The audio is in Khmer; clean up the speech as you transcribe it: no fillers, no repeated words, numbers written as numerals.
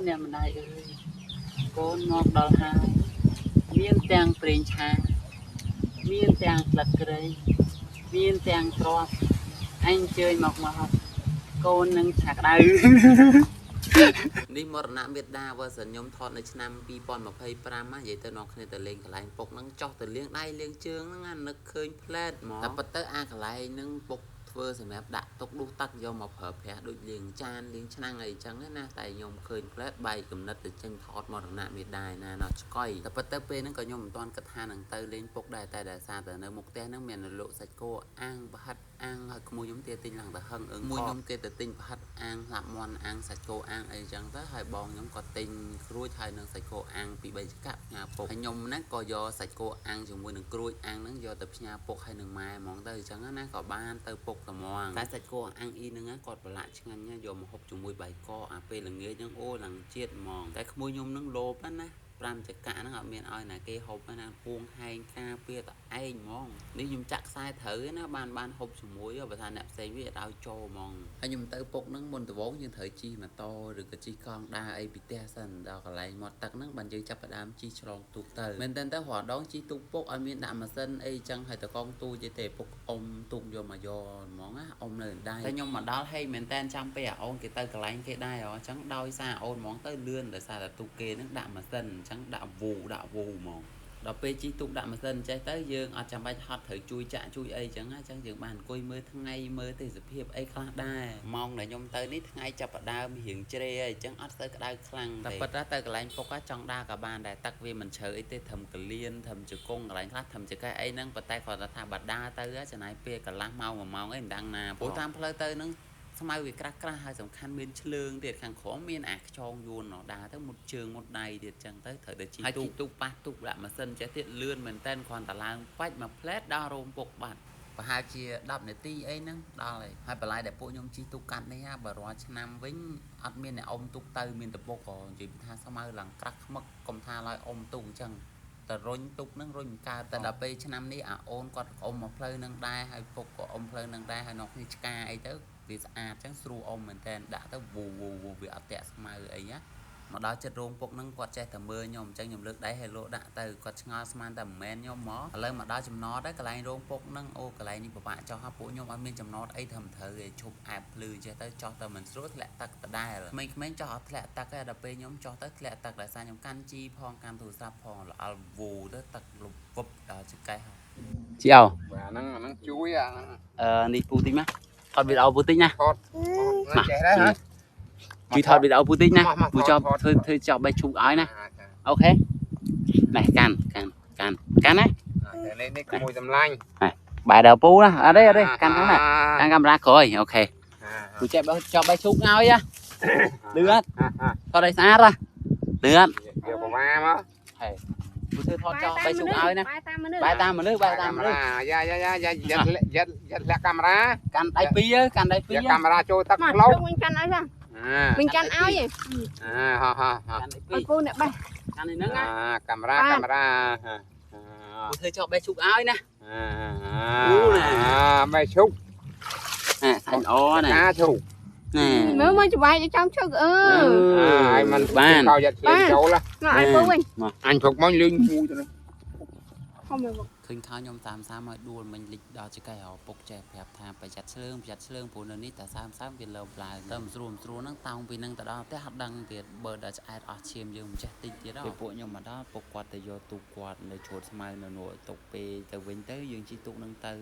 nè mình đây ơi cô ngọt đào hai miên tang preng cha miên tang lật cây miên tang trọt anh chơi mọc mọc cô nâng chạc đau នេះមរណៈមេដា version ខ្ញុំថតនៅឆ្នាំ 2025 និយាយទៅនរគ្នាទៅលេងកន្លែងពុកហ្នឹងចោះទៅលាងដៃលាងជើងហ្នឹងនឹកឃើញផ្លែតហ្មងតែប៉ុន្តែអាកន្លែងហ្នឹងពុកធ្វើសម្រាប់ដាក់ទុកដុសទឹកយកមកប្រើប្រាស់ដូចលាងចានលាងឆ្នាំងអីចឹងណាតែខ្ញុំឃើញផ្លែតបែកកំណត់ទៅចេញថតមរណៈមេដាណាណោះឆ្កុយតែប៉ុន្តែពេលហ្នឹងក៏ខ្ញុំមិនទាន់គិតថានឹងទៅលេងពុកដែរតែដោយសារតែនៅមុខផ្ទះហ្នឹងមានលក់សាច់គោអាំងប្រហិតអាំងហើយក្មួយខ្ញុំទៀតទិញឡើងទៅហឹងអឹងមួយខ្ញុំគេទៅទិញប្រហិតអាំងឡាប់មាន់អាំងសាច់គោអាំងអីចឹងទៅហើយបងខ្ញុំក៏ទិញក្រួយហើយនឹងសាច់គោអាំងពី3ចកាប់ផ្ញើពុកហើយខ្ញុំហ្នឹងក៏យកសាច់គោអាំងជាមួយនឹងក្រួយអាំងហ្នឹងយកទៅផ្ញើពុកហើយនឹងម៉ែហ្មងទៅអញ្ចឹងណាក៏បានទៅពុកត្មងតែសាច់គោអាំងអ៊ីហ្នឹងគាត់ប្រឡាក់ឆ្ងាញ់យកមកហូបជាមួយបាយកកអាពេលល្ងាចហ្នឹងអូឡើងជាតិហ្មងតែក្មួយខ្ញុំហ្នឹងលោបណា5ចកាហ្នឹងអត់មានឲ្យណាគេហូបណាពួងហែងការពារតឯងហ្មងនេះខ្ញុំចាក់ខ្សែត្រូវណាបានហូបជាមួយបើថាអ្នកផ្សេងវាអត់ឲ្យចូលហ្មងហើយខ្ញុំទៅពុកហ្នឹងមុនដំបូងយើងត្រូវជិះម៉ូតូឬក៏ជិះកង់ដើរអីពីផ្ទះសិនដល់កន្លែងមាត់ទឹកហ្នឹងបានយើងចាប់ផ្ដើមជិះឆ្លងទូកទៅមែនតើរាល់ដងជិះទូកពុកឲ្យមានដាក់ម៉ាស៊ីនអីចឹងហើយតកងទូយទេពុកអ៊ំទូកយកមកយកហ្មងណាអ៊ំនៅដៃតែខ្ញុំមកដល់ហេមែនតើចាំពេលអូនគេទៅកន្លែងគេដែរអញ្ចឹងដោយសារអូនហ្មងទៅលឿនដោយសារតែទូកគេហ្នឹងដាក់ម៉ាស៊ីនអញ្ចឹងដាក់វូហ្មងដល់ពេលជីទូកដាក់ម៉ាស៊ីនចេះទៅយើងអត់ចាំបាច់ហត់ត្រូវជួយចាក់ជួយអីចឹងណាចឹងយើងបានអង្គុយមើលថ្ងៃមើលទេសភាពអីខ្លះដែរម៉ោងដែលខ្ញុំទៅនេះថ្ងៃចាប់ផ្ដើមរៀងជ្រេអីចឹងអត់ទៅក្តៅខ្លាំងតែប៉ុន្តែទៅកន្លែងពុកចង់ដើរក៏បានដែរទឹកវាមិនជ្រៅអីទេត្រឹមកលៀនត្រឹមជង្គង់កន្លែងខ្លះត្រឹមចកេះអីហ្នឹងប៉ុន្តែគាត់ថាបើដើរទៅចំណាយពេលកន្លះម៉ោង1ម៉ោងអីមិនដឹងណាព្រោះតាមផ្លូវទៅហ្នឹងស្មៅវាក្រាស់ហើយសំខាន់មានឆ្លើងទៀតខាងក្រោមមានអាខ្យងយួនដើរទៅមុតជើងមុតដៃទៀតចឹងទៅត្រូវតែជីទូកប៉ះទូកដាក់ម៉ាស៊ីនចេះទៀតលឿនមែនតើគ្រាន់តែឡើងបាច់មួយផ្លែតដល់រោងពុកបាត់ប្រហែលជា10នាទីអីហ្នឹងដល់ហើយបន្លែដែលពួកខ្ញុំជីទូកកាត់នេះបើរាល់ឆ្នាំវិញអត់មានអ្នកអុំទូកទៅមានតែពុកក៏និយាយថាស្មៅឡើងក្រាស់ខ្មឹកកុំថាឡើយអុំទូកអញ្ចឹងតែរុញទុកហ្នឹងរុញកើតតែដល់ពេលឆ្នាំនេះអាអូនគាត់អុំមកផ្លូវហ្នឹងដែរហើយពុកក៏អុំផ្លូវហ្នឹងដែរហើយនោះគ្នាឆ្កាអីទៅវាស្អាតចឹងស្រួលអុំមែនតើដាក់ទៅវូវាអត់តាក់ស្មៅអីណាមកដល់ចិត្តរោងពុកហ្នឹងគាត់ចេះតែមើលខ្ញុំអញ្ចឹងខ្ញុំលើកដៃឲ្យលោកដាក់ទៅគាត់ឆ្ងល់ស្មានតែមិនមែនខ្ញុំមកឥឡូវមកដល់ចំណតហើយកន្លែងរោងពុកហ្នឹងអូកន្លែងនេះពិបាកចោះពួកខ្ញុំអត់មានចំណតអីធ្វើមិនត្រូវទេឈប់អែបភ្លឺចេះទៅចោះទៅមិនស្រួលធ្លាក់ទឹកដដែលក្មេងៗចោះអត់ធ្លាក់ទឹកទេដល់ពេលខ្ញុំចោះទៅធ្លាក់ទឹកដោយសារខ្ញុំកាន់ជីផងកាន់ទូរស័ព្ទផងល្អល់វូទៅទឹកលុបវឹបដល់ចកេះជីអោបាទហ្នឹងជួយអានេះពូតិចមកថតវីដេអូពូតិចណាថតចេះដែរហ៎ជួយថតវីដេអូពូតិចណាពូចប់ធ្វើចប់បេះឈូកឲ្យណាអូខេណែកាន់ណានេះក្មួយសម្លាញ់បែរដល់ពូណាអត់ទេកាន់ហ្នឹងណាកាន់កាមេរ៉ាក្រោយអូខេពូចេះចប់បេះឈូកឲ្យណាលឿនថតឲ្យស្អាតណាលឿនយកប្រមាមកហេពូធ្វើថតចប់បេះឈូកឲ្យណាបែរតាមមនុស្សយ៉ាយ៉ាលាក់កាមេរ៉ាកាន់ដៃពីរកាន់ដៃពីរកាមេរ៉ាចូលទឹកផ្លូវវិញកាន់ឲ្យវិញកាន់ឲ្យឲ្យពូអ្នកបេះកាន់នេះហ្នឹងណាកាមេរ៉ាពូធ្វើចប់បេះឈូកឲ្យណាបេះឈូកសាច់ល្អណាឈូកមើលមកច្បាយចាំឈឹកឲ្យมันបានខោយ៉ាត់ឆ្លេចូលឲ្យពូវិញអញព្រឹកមកលឿនមួយទៅខំមើលឃើញខោខ្ញុំតាមសាមឲ្យដួលមិញលិចដល់ចកេះពុកចេះប្រាប់ថាប្រយ័ត្នឆ្លើងព្រោះនៅនេះតែសាមវាលើបឡើងទៅមិនស្រួលហ្នឹងតោងពីហ្នឹងទៅដល់ផ្ទះអត់ដឹងទៀតបើដល់ឆ្អែតអស់ឈាមយើងមិនចេះតិចទៀតដល់ពួកខ្ញុំមកដល់ពុកគាត់ទៅយកទូកគាត់នៅឈួតស្មៅនៅនោះទុកពេលទៅវិញទៅយើងជិះទូកហ្នឹងទៅ